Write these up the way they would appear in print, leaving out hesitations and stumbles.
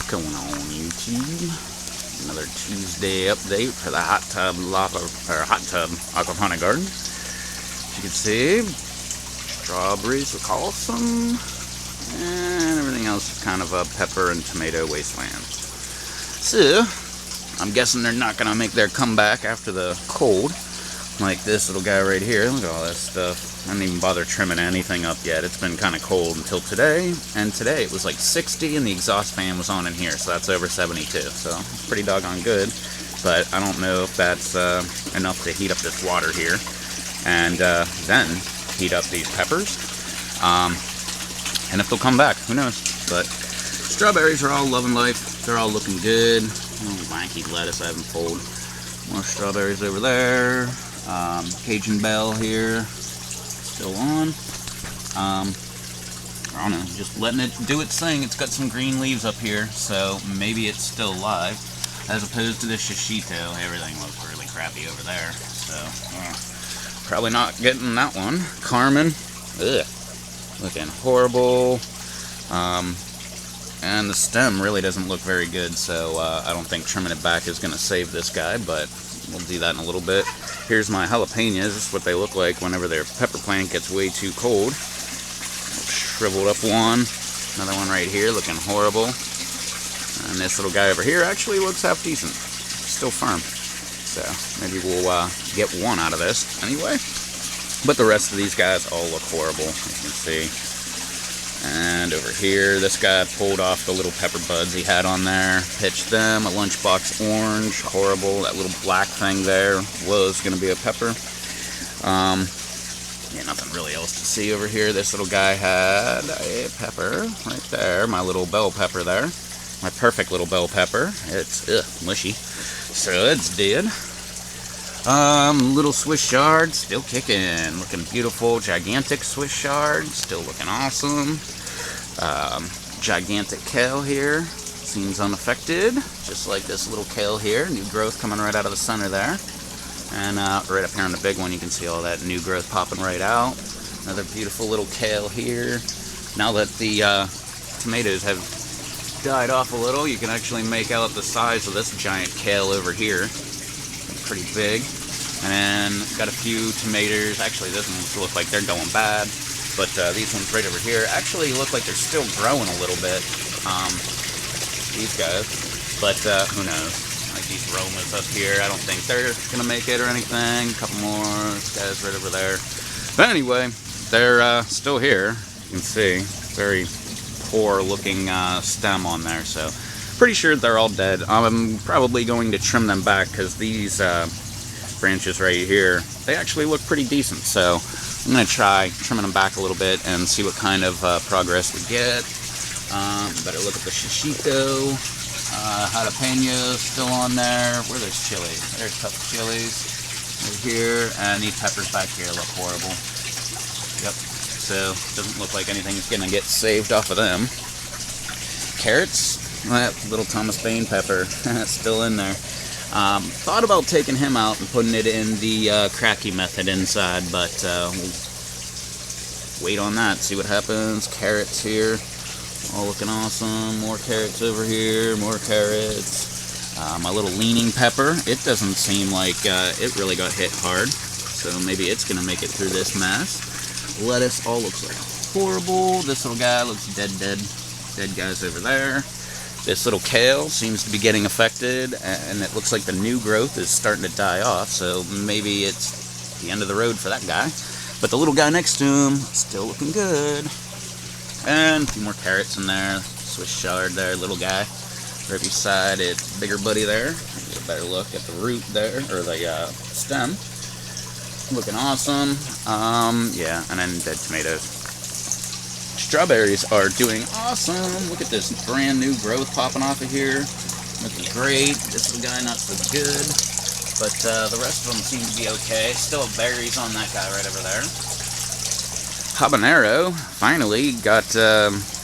What's going on, YouTube? Another Tuesday update for the hot tub aquaponic garden. As you can see, strawberries look awesome, and everything else is kind of a pepper and tomato wasteland. So, I'm guessing they're not gonna make their comeback after the cold, like this little guy right here. Look at all this stuff. I didn't even bother trimming anything up yet. It's been kind of cold until today, and today it was like 60 and the exhaust fan was on in here, so that's over 72, so it's pretty doggone good. But I don't know if that's enough to heat up this water here and then heat up these peppers, and if they'll come back, who knows. But strawberries are all loving life. They're all looking good. Oh, lanky lettuce I haven't pulled. More strawberries over there. Cajun Bell here, still on. I don't know, just letting it do its thing. It's got some green leaves up here, so maybe it's still alive, as opposed to the shishito. Everything looks really crappy over there, so probably not getting that one. Carmen, ugh, looking horrible. And the stem really doesn't look very good, so I don't think trimming it back is going to save this guy, but we'll do that in a little bit. Here's my jalapenos. This is what they look like whenever their pepper plant gets way too cold. Shriveled up one. Another one right here looking horrible. And this little guy over here actually looks half decent. Still firm. So maybe we'll get one out of this anyway. But the rest of these guys all look horrible, as you can see. And over here, this guy pulled off the little pepper buds he had on there, pitched them, a lunchbox orange, horrible. That little black thing there was going to be a pepper. Yeah, nothing really else to see over here. This little guy had a pepper right there, my little bell pepper there. My perfect little bell pepper. It's mushy, so it's dead. Little Swiss chard, still kicking, looking beautiful. Gigantic Swiss chard, still looking awesome. Gigantic kale here, seems unaffected, just like this little kale here. New growth coming right out of the center there. And right up here on the big one, you can see all that new growth popping right out. Another beautiful little kale here. Now that the tomatoes have died off a little, you can actually make out the size of this giant kale over here. Pretty big. And got a few tomatoes. Actually, those ones look like they're going bad, but these ones right over here actually look like they're still growing a little bit. These guys, but who knows? Like these Romas up here, I don't think they're gonna make it or anything. A couple more. This guy's right over there. But anyway, they're still here. You can see very poor looking stem on there. So pretty sure they're all dead. I'm probably going to trim them back because these branches right here, they actually look pretty decent. So I'm going to try trimming them back a little bit and see what kind of progress we get. Better look at the shishito. Jalapenos still on there. Where are those chilies? There's a couple chilies right here. And these peppers back here look horrible. Yep. So doesn't look like anything's going to get saved off of them. Carrots. That little Thomas Bain pepper, still in there. Thought about taking him out and putting it in the cracky method inside, but we'll wait on that, see what happens. Carrots here, all looking awesome. More carrots over here, more carrots. My little leaning pepper, it doesn't seem like it really got hit hard, so maybe it's going to make it through this mess. Lettuce all looks like horrible. This little guy looks dead guys over there. This little kale seems to be getting affected, and it looks like the new growth is starting to die off, so maybe it's the end of the road for that guy. But the little guy next to him, still looking good. And a few more carrots in there. Swiss chard there, little guy. Right beside its bigger buddy there. Get a better look at the root there, or the stem. Looking awesome. Yeah, and then dead tomatoes. Strawberries are doing awesome. Look at this brand new growth popping off of here. Looking great. This little guy not so good, but the rest of them seem to be okay. Still have berries on that guy right over there. Habanero finally got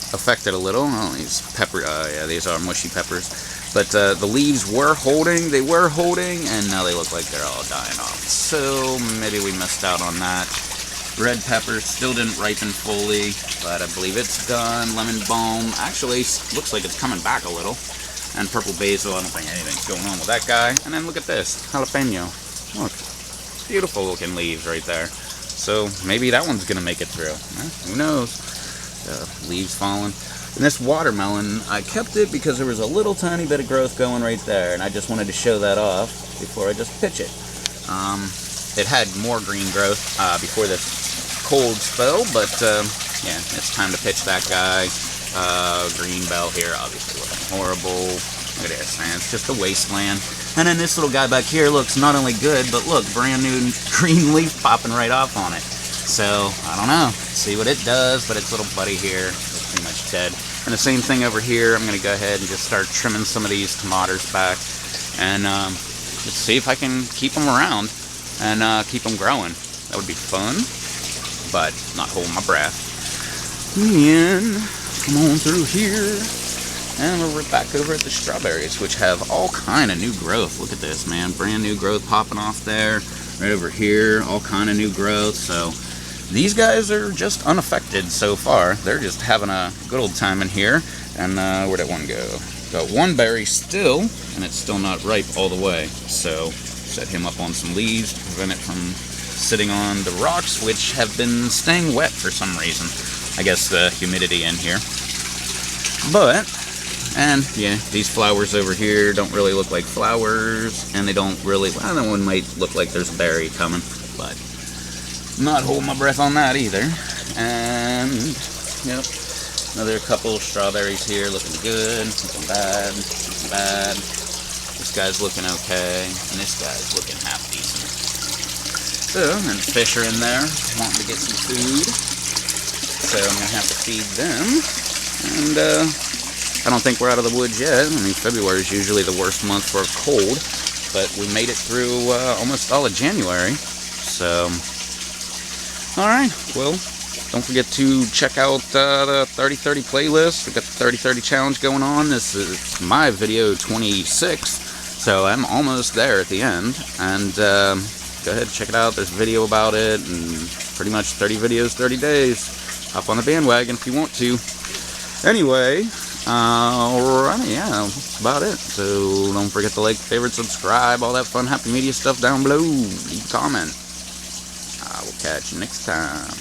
affected a little. Oh, these pepper. Yeah, these are mushy peppers. But the leaves were holding. They were holding, and now they look like they're all dying off. So maybe we missed out on that. Red pepper still didn't ripen fully, but I believe it's done. Lemon balm actually looks like it's coming back a little. And purple basil, I don't think anything's going on with that guy. And then look at this, jalapeno. Look, beautiful looking leaves right there. So maybe that one's gonna make it through. Who knows? Leaves falling. And this watermelon, I kept it because there was a little tiny bit of growth going right there, and I just wanted to show that off before I just pitch it. It had more green growth before this cold spell, but yeah, it's time to pitch that guy. Green bell here, obviously looking horrible. Look at this, man, it's just a wasteland. And then this little guy back here looks not only good, but look, brand new green leaf popping right off on it. So, I don't know, see what it does, but its little buddy here is pretty much dead. And the same thing over here, I'm gonna go ahead and just start trimming some of these tomatoes back, and let's see if I can keep them around and keep them growing. That would be fun, but not holding my breath. And come on through here, and we're back over at the strawberries, which have all kind of new growth. Look at this, man, brand new growth popping off there. Right over here, all kind of new growth. So these guys are just unaffected so far. They're just having a good old time in here. And where'd that one go? Got one berry still, and it's still not ripe all the way. So set him up on some leaves to prevent it from sitting on the rocks, which have been staying wet for some reason. I guess the humidity in here. But, and yeah, these flowers over here don't really look like flowers, and they don't really, well, that one might look like there's a berry coming, but not holding my breath on that either. And, yep, another couple of strawberries here looking good, looking bad, looking bad. This guy's looking okay, and this guy's looking half decent. So, and fish are in there, wanting to get some food. So I'm going to have to feed them. And I don't think we're out of the woods yet. I mean, February is usually the worst month for a cold, but we made it through almost all of January. So, alright, well, don't forget to check out the 30-30 playlist. We've got the 30-30 challenge going on. This is my video 26, so I'm almost there at the end. And go ahead and check it out. There's a video about it, and pretty much 30 videos, 30 days. Hop on the bandwagon if you want to. Anyway, alright, yeah, that's about it. So don't forget to like, favorite, subscribe, all that fun, happy media stuff down below. Leave a comment. I will catch you next time.